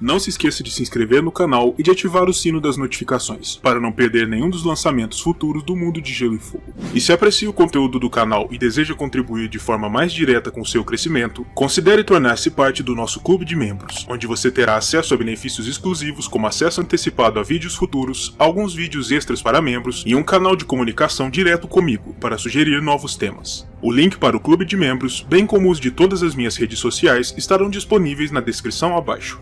Não se esqueça de se inscrever no canal e de ativar o sino das notificações, para não perder nenhum dos lançamentos futuros do Mundo de Gelo e Fogo. E se aprecia o conteúdo do canal e deseja contribuir de forma mais direta com o seu crescimento, considere tornar-se parte do nosso clube de membros, onde você terá acesso a benefícios exclusivos como acesso antecipado a vídeos futuros, alguns vídeos extras para membros e um canal de comunicação direto comigo para sugerir novos temas. O link para o clube de membros, bem como os de todas as minhas redes sociais, estarão disponíveis na descrição abaixo.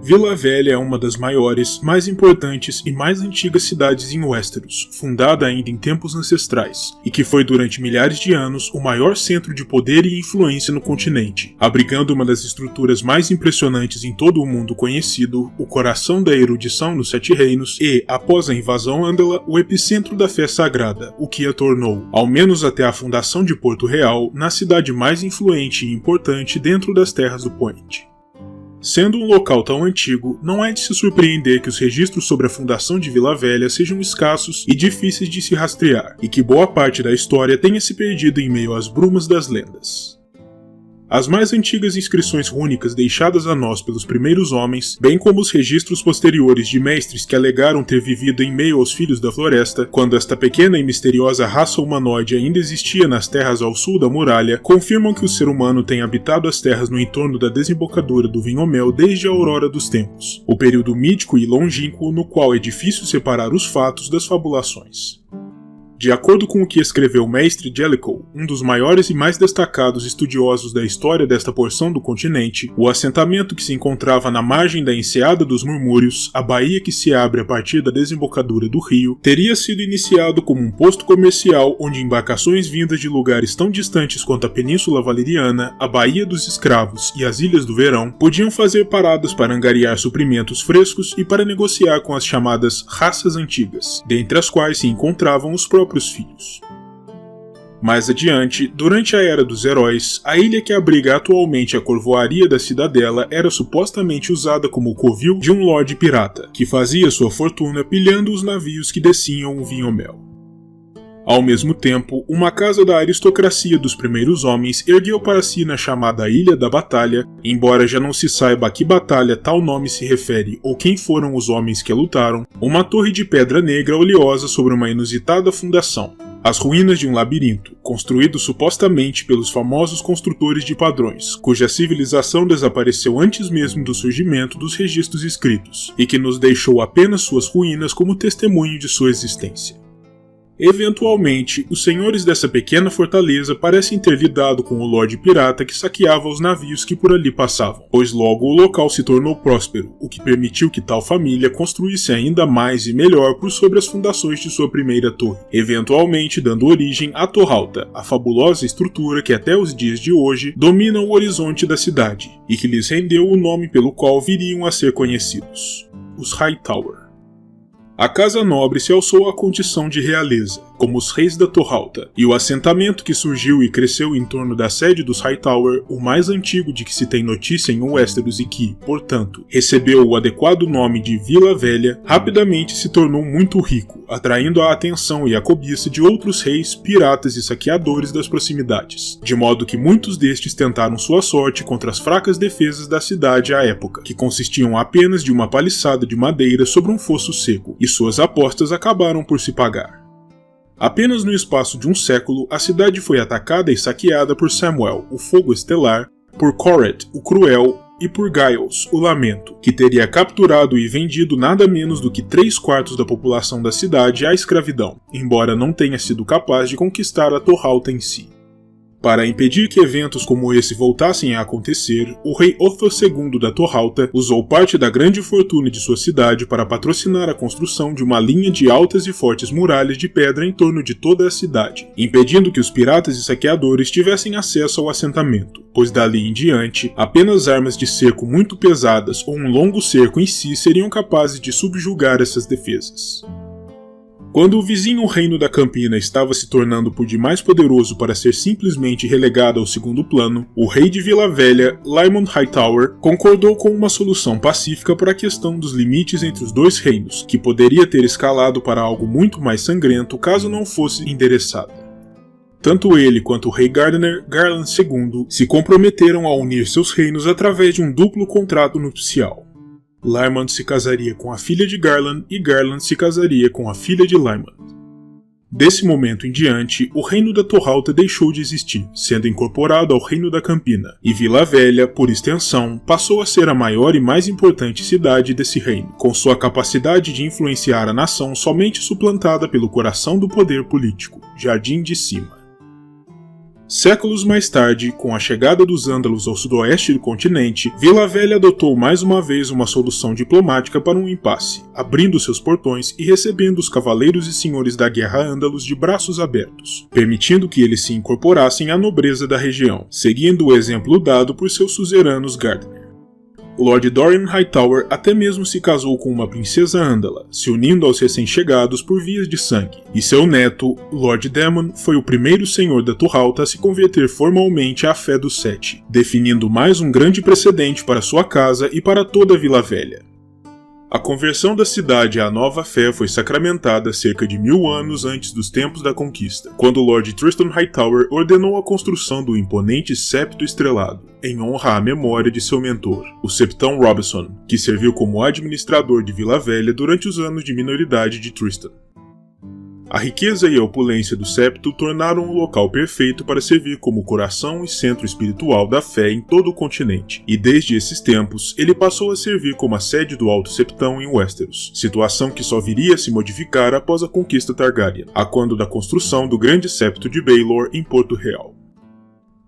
Vila Velha é uma das maiores, mais importantes e mais antigas cidades em Westeros, fundada ainda em tempos ancestrais, e que foi durante milhares de anos o maior centro de poder e influência no continente, abrigando uma das estruturas mais impressionantes em todo o mundo conhecido, o coração da erudição nos Sete Reinos e, após a invasão Andala, o epicentro da fé sagrada, o que a tornou, ao menos até a fundação de Porto Real, na cidade mais influente e importante dentro das terras do Point. Sendo um local tão antigo, não é de se surpreender que os registros sobre a fundação de Vila Velha sejam escassos e difíceis de se rastrear, e que boa parte da história tenha se perdido em meio às brumas das lendas. As mais antigas inscrições rúnicas deixadas a nós pelos primeiros homens, bem como os registros posteriores de mestres que alegaram ter vivido em meio aos Filhos da Floresta, quando esta pequena e misteriosa raça humanoide ainda existia nas terras ao sul da muralha, confirmam que o ser humano tem habitado as terras no entorno da desembocadura do Vinhomel desde a aurora dos tempos, o período mítico e longínquo no qual é difícil separar os fatos das fabulações. De acordo com o que escreveu o mestre Jellicoe, um dos maiores e mais destacados estudiosos da história desta porção do continente, o assentamento que se encontrava na margem da Enseada dos Murmúrios, a baía que se abre a partir da desembocadura do rio, teria sido iniciado como um posto comercial onde embarcações vindas de lugares tão distantes quanto a Península Valeriana, a Baía dos Escravos e as Ilhas do Verão podiam fazer paradas para angariar suprimentos frescos e para negociar com as chamadas raças antigas, dentre as quais se encontravam os próprios filhos. Mais adiante, durante a Era dos Heróis, a ilha que abriga atualmente a corvoaria da Cidadela era supostamente usada como covil de um lorde pirata, que fazia sua fortuna pilhando os navios que desciam o Vinhomel. Ao mesmo tempo, uma casa da aristocracia dos primeiros homens ergueu para si na chamada Ilha da Batalha, embora já não se saiba a que batalha tal nome se refere ou quem foram os homens que a lutaram, uma torre de pedra negra oleosa sobre uma inusitada fundação, as ruínas de um labirinto, construído supostamente pelos famosos construtores de padrões, cuja civilização desapareceu antes mesmo do surgimento dos registros escritos, e que nos deixou apenas suas ruínas como testemunho de sua existência. Eventualmente, os senhores dessa pequena fortaleza parecem ter lidado com o Lorde Pirata que saqueava os navios que por ali passavam, pois logo o local se tornou próspero, o que permitiu que tal família construísse ainda mais e melhor por sobre as fundações de sua primeira torre, eventualmente dando origem à Torralta, a fabulosa estrutura que até os dias de hoje domina o horizonte da cidade, e que lhes rendeu o nome pelo qual viriam a ser conhecidos, os Hightower. A casa nobre se alçou à condição de realeza, como os reis da Torralta, e o assentamento que surgiu e cresceu em torno da sede dos Hightower, o mais antigo de que se tem notícia em Westeros e que, portanto, recebeu o adequado nome de Vila Velha, rapidamente se tornou muito rico, atraindo a atenção e a cobiça de outros reis, piratas e saqueadores das proximidades, de modo que muitos destes tentaram sua sorte contra as fracas defesas da cidade à época, que consistiam apenas de uma paliçada de madeira sobre um fosso seco, e suas apostas acabaram por se pagar. Apenas no espaço de um século, a cidade foi atacada e saqueada por Samwell, o Fogo Estelar, por Corret, o Cruel, e por Giles, o Lamento, que teria capturado e vendido nada menos do que 3/4 da população da cidade à escravidão, embora não tenha sido capaz de conquistar a Torralta em si. Para impedir que eventos como esse voltassem a acontecer, o rei Otho II da Torralta usou parte da grande fortuna de sua cidade para patrocinar a construção de uma linha de altas e fortes muralhas de pedra em torno de toda a cidade, impedindo que os piratas e saqueadores tivessem acesso ao assentamento, pois dali em diante, apenas armas de cerco muito pesadas ou um longo cerco em si seriam capazes de subjugar essas defesas. Quando o vizinho reino da Campina estava se tornando por demais poderoso para ser simplesmente relegado ao segundo plano, o rei de Vila Velha, Lyman Hightower, concordou com uma solução pacífica para a questão dos limites entre os dois reinos, que poderia ter escalado para algo muito mais sangrento caso não fosse endereçada. Tanto ele quanto o rei Gardner Garland II se comprometeram a unir seus reinos através de um duplo contrato nupcial. Lyman se casaria com a filha de Garland e Garland se casaria com a filha de Lyman. Desse momento em diante, o reino da Torralta deixou de existir, sendo incorporado ao reino da Campina, e Vila Velha, por extensão, passou a ser a maior e mais importante cidade desse reino, com sua capacidade de influenciar a nação somente suplantada pelo coração do poder político, Jardim de Cima. Séculos mais tarde, com a chegada dos Ândalos ao sudoeste do continente, Vila Velha adotou mais uma vez uma solução diplomática para um impasse, abrindo seus portões e recebendo os cavaleiros e senhores da guerra Ândalos de braços abertos, permitindo que eles se incorporassem à nobreza da região, seguindo o exemplo dado por seus suzeranos Gardner. Lord Dorian Hightower até mesmo se casou com uma princesa Ândala, se unindo aos recém-chegados por vias de sangue, e seu neto, Lord Demon, foi o primeiro senhor da Torralta a se converter formalmente à fé dos Sete, definindo mais um grande precedente para sua casa e para toda a Vila Velha. A conversão da cidade à nova fé foi sacramentada cerca de 1000 anos antes dos tempos da conquista, quando Lord Tristan Hightower ordenou a construção do imponente Septo Estrelado, em honra à memória de seu mentor, o Septão Robinson, que serviu como administrador de Vila Velha durante os anos de minoridade de Tristan. A riqueza e a opulência do septo tornaram o local perfeito para servir como coração e centro espiritual da fé em todo o continente, e desde esses tempos ele passou a servir como a sede do Alto Septão em Westeros, situação que só viria a se modificar após a conquista Targaryen, a quando da construção do grande septo de Baelor em Porto Real.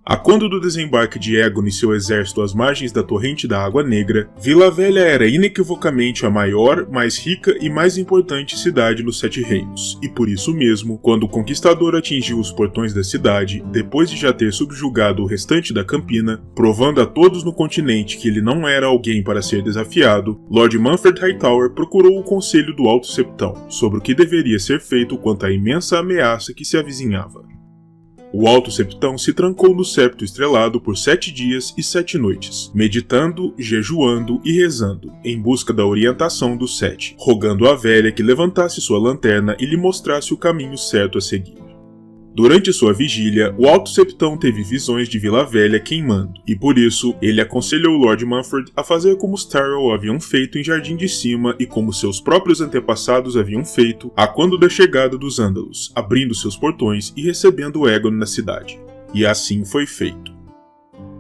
A quando do desembarque de Aegon e seu exército às margens da Torrente da Água Negra, Vila Velha era inequivocamente a maior, mais rica e mais importante cidade nos Sete Reinos, e por isso mesmo, quando o conquistador atingiu os portões da cidade, depois de já ter subjugado o restante da Campina, provando a todos no continente que ele não era alguém para ser desafiado, Lord Manfred Hightower procurou o conselho do Alto Septão sobre o que deveria ser feito quanto à imensa ameaça que se avizinhava. O Alto Septão se trancou no septo estrelado por 7 dias e 7 noites, meditando, jejuando e rezando, em busca da orientação dos Sete, rogando à velha que levantasse sua lanterna e lhe mostrasse o caminho certo a seguir. Durante sua vigília, o Alto Septão teve visões de Vila Velha queimando, e por isso, ele aconselhou Lord Manfred a fazer como os Tyrell haviam feito em Jardim de Cima e como seus próprios antepassados haviam feito a quando da chegada dos Ândalos, abrindo seus portões e recebendo Aegon na cidade. E assim foi feito.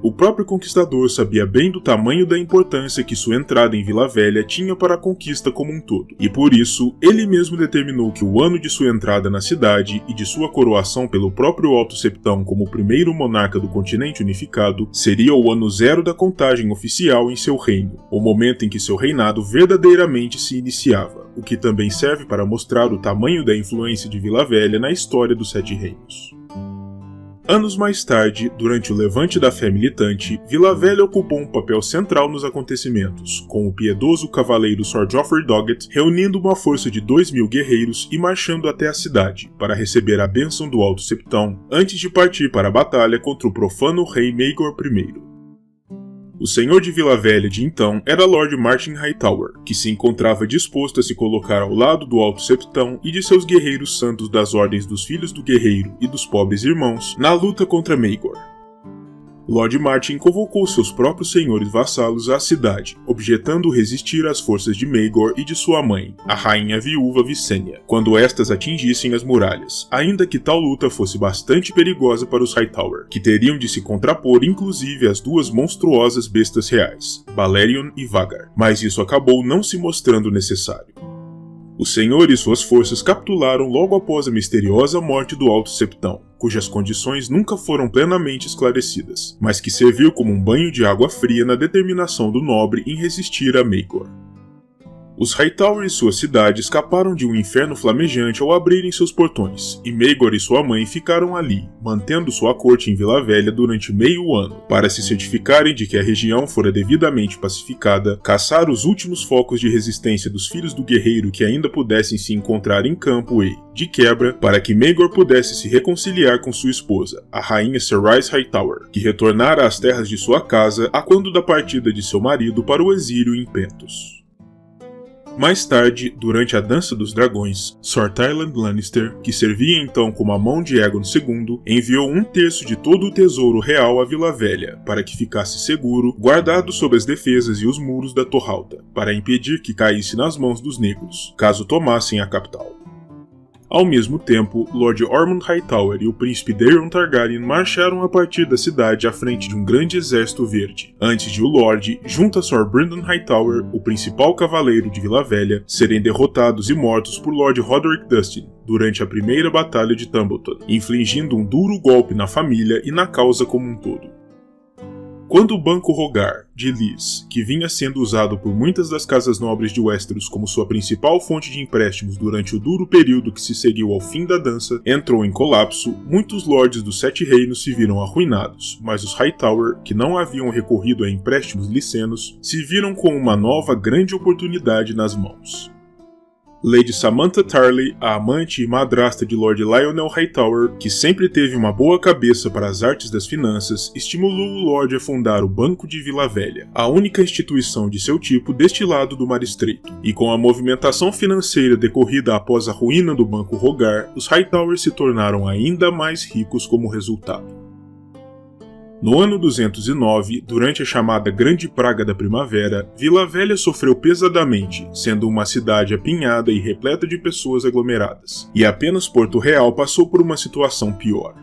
O próprio conquistador sabia bem do tamanho da importância que sua entrada em Vila Velha tinha para a conquista como um todo, e por isso, ele mesmo determinou que o ano de sua entrada na cidade e de sua coroação pelo próprio Alto Septão como o primeiro monarca do continente unificado seria o ano 0 da contagem oficial em seu reino, o momento em que seu reinado verdadeiramente se iniciava, o que também serve para mostrar o tamanho da influência de Vila Velha na história dos Sete Reinos. Anos mais tarde, durante o levante da fé militante, Vila Velha ocupou um papel central nos acontecimentos, com o piedoso cavaleiro Sir Joffrey Doggett reunindo uma força de 2000 guerreiros e marchando até a cidade, para receber a bênção do Alto Septão, antes de partir para a batalha contra o profano rei Maegor I. O senhor de Vila Velha de então era Lord Martin Hightower, que se encontrava disposto a se colocar ao lado do Alto Septão e de seus guerreiros santos das ordens dos Filhos do Guerreiro e dos Pobres Irmãos na luta contra Maegor. Lord Martin convocou seus próprios senhores vassalos à cidade, objetando resistir às forças de Maegor e de sua mãe, a rainha viúva Visenya, quando estas atingissem as muralhas, ainda que tal luta fosse bastante perigosa para os Hightower, que teriam de se contrapor inclusive às duas monstruosas bestas reais, Balerion e Vhagar, mas isso acabou não se mostrando necessário. O senhor e suas forças capitularam logo após a misteriosa morte do Alto Septão, cujas condições nunca foram plenamente esclarecidas, mas que serviu como um banho de água fria na determinação do nobre em resistir a Maegor. Os Hightower e sua cidade escaparam de um inferno flamejante ao abrirem seus portões, e Maegor e sua mãe ficaram ali, mantendo sua corte em Vila Velha durante meio ano, para se certificarem de que a região fora devidamente pacificada, caçar os últimos focos de resistência dos filhos do guerreiro que ainda pudessem se encontrar em campo e, de quebra, para que Maegor pudesse se reconciliar com sua esposa, a rainha Serrise Hightower, que retornara às terras de sua casa a quando da partida de seu marido para o exílio em Pentos. Mais tarde, durante a Dança dos Dragões, Sir Tywin Lannister, que servia então como a mão de Aegon II, enviou 1/3 de todo o tesouro real à Vila Velha, para que ficasse seguro, guardado sob as defesas e os muros da Torre Alta, para impedir que caísse nas mãos dos negros, caso tomassem a capital. Ao mesmo tempo, Lord Ormond Hightower e o príncipe Daeron Targaryen marcharam a partir da cidade à frente de um grande exército verde, antes de o Lorde, junto a Sir Brynden Hightower, o principal cavaleiro de Vila Velha, serem derrotados e mortos por Lord Roderick Dustin durante a primeira batalha de Tumbleton, infligindo um duro golpe na família e na causa como um todo. Quando o Banco Rogar, de Lys, que vinha sendo usado por muitas das casas nobres de Westeros como sua principal fonte de empréstimos durante o duro período que se seguiu ao fim da dança, entrou em colapso, muitos lordes dos Sete Reinos se viram arruinados, mas os Hightower, que não haviam recorrido a empréstimos licenos, se viram com uma nova grande oportunidade nas mãos. Lady Samantha Tarly, a amante e madrasta de Lord Lionel Hightower, que sempre teve uma boa cabeça para as artes das finanças, estimulou o Lorde a fundar o Banco de Vila Velha, a única instituição de seu tipo deste lado do Mar Estreito, e com a movimentação financeira decorrida após a ruína do Banco Rogar, os Hightower se tornaram ainda mais ricos como resultado. No ano 209, durante a chamada Grande Praga da Primavera, Vila Velha sofreu pesadamente, sendo uma cidade apinhada e repleta de pessoas aglomeradas, e apenas Porto Real passou por uma situação pior.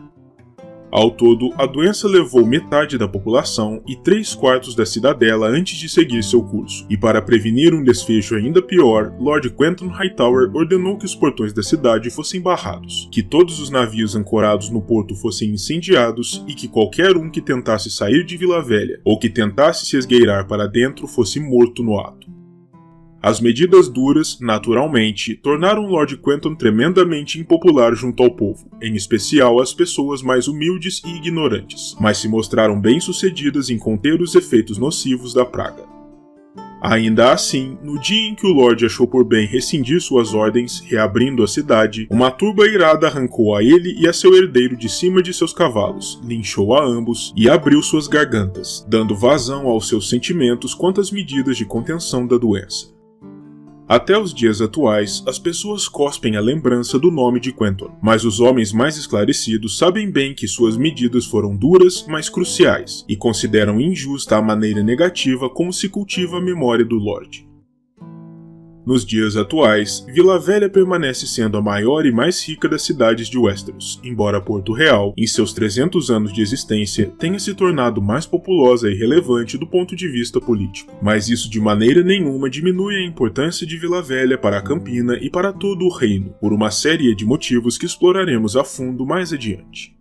Ao todo, a doença levou metade da população e 3/4 da cidadela antes de seguir seu curso, e para prevenir um desfecho ainda pior, Lord Quentyn Hightower ordenou que os portões da cidade fossem barrados, que todos os navios ancorados no porto fossem incendiados e que qualquer um que tentasse sair de Vila Velha ou que tentasse se esgueirar para dentro fosse morto no ato. As medidas duras, naturalmente, tornaram Lord Quentyn tremendamente impopular junto ao povo, em especial as pessoas mais humildes e ignorantes, mas se mostraram bem-sucedidas em conter os efeitos nocivos da praga. Ainda assim, no dia em que o Lorde achou por bem rescindir suas ordens, reabrindo a cidade, uma turba irada arrancou a ele e a seu herdeiro de cima de seus cavalos, linchou a ambos e abriu suas gargantas, dando vazão aos seus sentimentos quanto às medidas de contenção da doença. Até os dias atuais, as pessoas cospem a lembrança do nome de Quentyn, mas os homens mais esclarecidos sabem bem que suas medidas foram duras, mas cruciais, e consideram injusta a maneira negativa como se cultiva a memória do Lorde. Nos dias atuais, Vila Velha permanece sendo a maior e mais rica das cidades de Westeros, embora Porto Real, em seus 300 anos de existência, tenha se tornado mais populosa e relevante do ponto de vista político. Mas isso de maneira nenhuma diminui a importância de Vila Velha para a Campina e para todo o reino, por uma série de motivos que exploraremos a fundo mais adiante.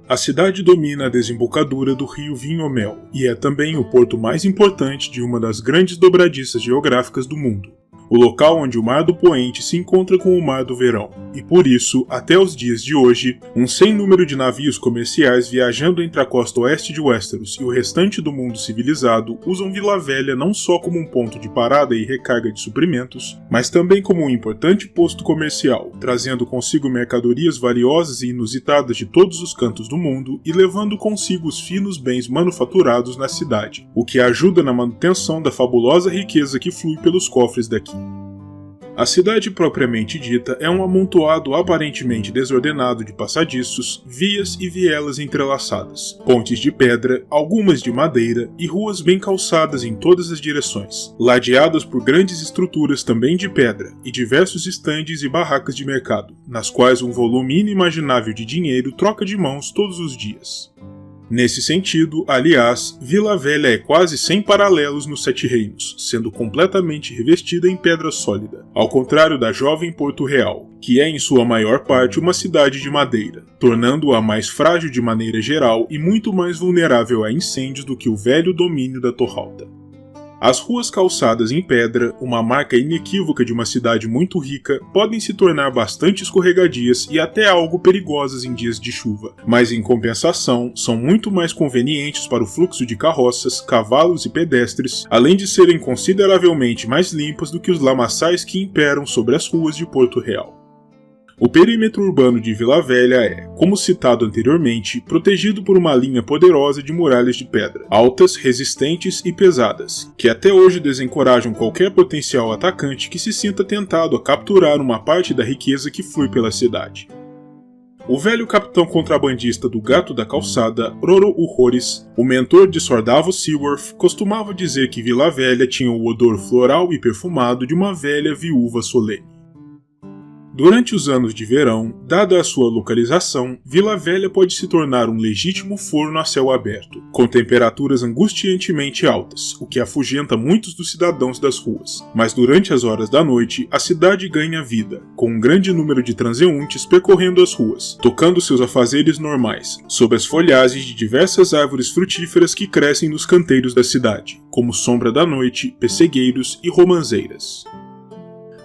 A cidade domina a desembocadura do rio Vinhomel e é também o porto mais importante de uma das grandes dobradiças geográficas do mundo, o local onde o Mar do Poente se encontra com o Mar do Verão, e por isso, até os dias de hoje, um sem número de navios comerciais viajando entre a costa oeste de Westeros e o restante do mundo civilizado usam Vila Velha não só como um ponto de parada e recarga de suprimentos, mas também como um importante posto comercial, trazendo consigo mercadorias valiosas e inusitadas de todos os cantos do mundo e levando consigo os finos bens manufaturados na cidade, o que ajuda na manutenção da fabulosa riqueza que flui pelos cofres daqui. A cidade propriamente dita é um amontoado aparentemente desordenado de passadiços, vias e vielas entrelaçadas, pontes de pedra, algumas de madeira e ruas bem calçadas em todas as direções, ladeadas por grandes estruturas também de pedra e diversos estandes e barracas de mercado, nas quais um volume inimaginável de dinheiro troca de mãos todos os dias. Nesse sentido, aliás, Vila Velha é quase sem paralelos nos Sete Reinos, sendo completamente revestida em pedra sólida, ao contrário da jovem Porto Real, que é em sua maior parte uma cidade de madeira, tornando-a mais frágil de maneira geral e muito mais vulnerável a incêndios do que o velho domínio da Torre Alta. As ruas calçadas em pedra, uma marca inequívoca de uma cidade muito rica, podem se tornar bastante escorregadias e até algo perigosas em dias de chuva, mas em compensação, são muito mais convenientes para o fluxo de carroças, cavalos e pedestres, além de serem consideravelmente mais limpas do que os lamaçais que imperam sobre as ruas de Porto Real. O perímetro urbano de Vila Velha é, como citado anteriormente, protegido por uma linha poderosa de muralhas de pedra, altas, resistentes e pesadas, que até hoje desencorajam qualquer potencial atacante que se sinta tentado a capturar uma parte da riqueza que flui pela cidade. O velho capitão contrabandista do Gato da Calçada, Roro Uhores, o mentor de Sir Davos Seaworth, costumava dizer que Vila Velha tinha o odor floral e perfumado de uma velha viúva solene. Durante os anos de verão, dada a sua localização, Vila Velha pode se tornar um legítimo forno a céu aberto, com temperaturas angustiantemente altas, o que afugenta muitos dos cidadãos das ruas. Mas durante as horas da noite, a cidade ganha vida, com um grande número de transeuntes percorrendo as ruas, tocando seus afazeres normais, sob as folhagens de diversas árvores frutíferas que crescem nos canteiros da cidade, como Sombra da Noite, Pessegueiros e Romanzeiras.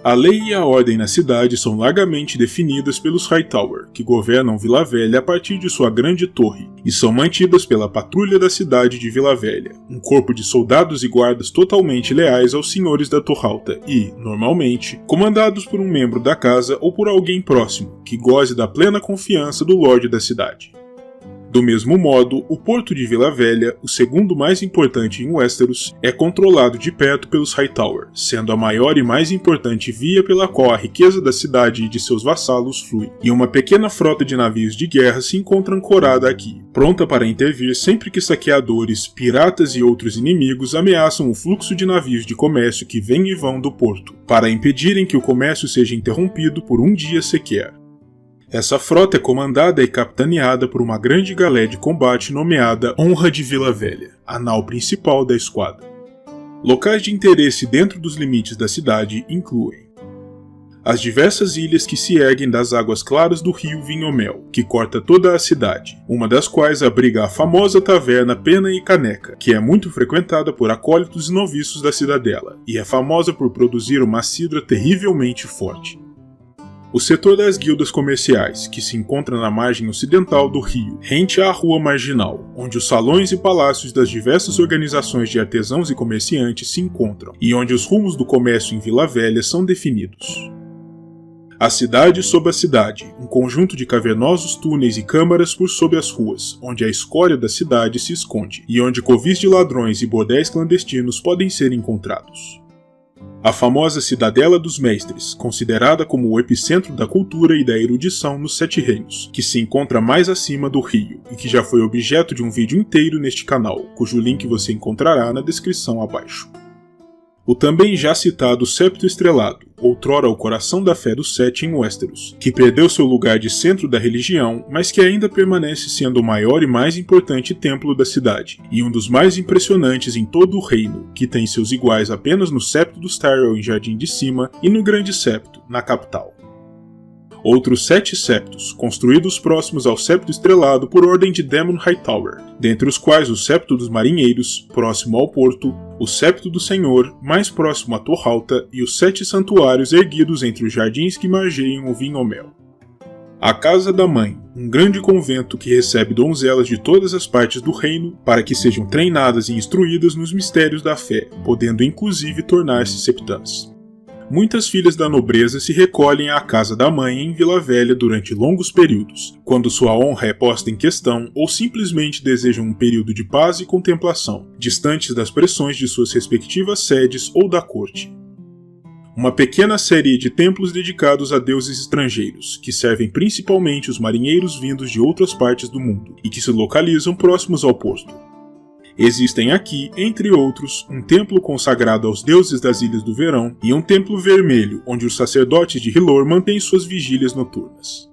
A lei e a ordem na cidade são largamente definidas pelos Hightower, que governam Vila Velha a partir de sua grande torre, e são mantidas pela patrulha da cidade de Vila Velha, um corpo de soldados e guardas totalmente leais aos senhores da Torralta e, normalmente, comandados por um membro da casa ou por alguém próximo, que goze da plena confiança do Lorde da cidade. Do mesmo modo, o porto de Vila Velha, o segundo mais importante em Westeros, é controlado de perto pelos Hightower, sendo a maior e mais importante via pela qual a riqueza da cidade e de seus vassalos flui, e uma pequena frota de navios de guerra se encontra ancorada aqui, pronta para intervir sempre que saqueadores, piratas e outros inimigos ameaçam o fluxo de navios de comércio que vêm e vão do porto, para impedirem que o comércio seja interrompido por um dia sequer. Essa frota é comandada e capitaneada por uma grande galé de combate nomeada Honra de Vila Velha, a nau principal da esquadra. Locais de interesse dentro dos limites da cidade incluem as diversas ilhas que se erguem das águas claras do rio Vinhomel, que corta toda a cidade, uma das quais abriga a famosa taverna Pena e Caneca, que é muito frequentada por acólitos e noviços da cidadela, e é famosa por produzir uma cidra terrivelmente forte. O setor das guildas comerciais, que se encontra na margem ocidental do rio, rente à Rua Marginal, onde os salões e palácios das diversas organizações de artesãos e comerciantes se encontram, e onde os rumos do comércio em Vila Velha são definidos. A cidade sob a cidade, um conjunto de cavernosos túneis e câmaras por sob as ruas, onde a escória da cidade se esconde, e onde covis de ladrões e bordéis clandestinos podem ser encontrados. A famosa Cidadela dos Mestres, considerada como o epicentro da cultura e da erudição nos Sete Reinos, que se encontra mais acima do rio, e que já foi objeto de um vídeo inteiro neste canal, cujo link você encontrará na descrição abaixo. O também já citado Septo Estrelado, outrora o coração da fé dos Sete em Westeros, que perdeu seu lugar de centro da religião, mas que ainda permanece sendo o maior e mais importante templo da cidade, e um dos mais impressionantes em todo o reino, que tem seus iguais apenas no Septo dos Tyrell em Jardim de Cima e no Grande Septo, na capital. Outros 7 septos, construídos próximos ao Septo Estrelado por ordem de Daemon Hightower, dentre os quais o Septo dos Marinheiros, próximo ao porto, o Septo do Senhor, mais próximo à Torralta, e os 7 santuários erguidos entre os jardins que margeiam o Vinhomel. A Casa da Mãe, um grande convento que recebe donzelas de todas as partes do reino para que sejam treinadas e instruídas nos mistérios da fé, podendo inclusive tornar-se septãs. Muitas filhas da nobreza se recolhem à casa da mãe em Vila Velha durante longos períodos, quando sua honra é posta em questão ou simplesmente desejam um período de paz e contemplação, distantes das pressões de suas respectivas sedes ou da corte. Uma pequena série de templos dedicados a deuses estrangeiros, que servem principalmente os marinheiros vindos de outras partes do mundo, e que se localizam próximos ao porto. Existem aqui, entre outros, um templo consagrado aos deuses das Ilhas do Verão e um templo vermelho, onde os sacerdotes de Hilor mantêm suas vigílias noturnas.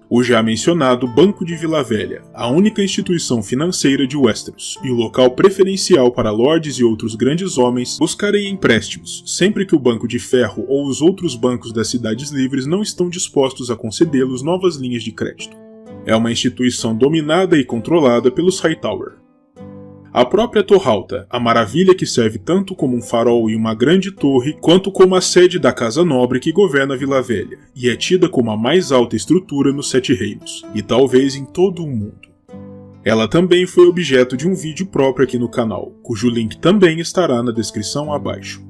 O já mencionado Banco de Vila Velha, a única instituição financeira de Westeros e o local preferencial para lordes e outros grandes homens buscarem empréstimos, sempre que o Banco de Ferro ou os outros bancos das Cidades Livres não estão dispostos a concedê-los novas linhas de crédito. É uma instituição dominada e controlada pelos Hightower. A própria Torralta, a maravilha que serve tanto como um farol e uma grande torre, quanto como a sede da Casa Nobre que governa Vila Velha, e é tida como a mais alta estrutura nos 7 reinos, e talvez em todo o mundo. Ela também foi objeto de um vídeo próprio aqui no canal, cujo link também estará na descrição abaixo.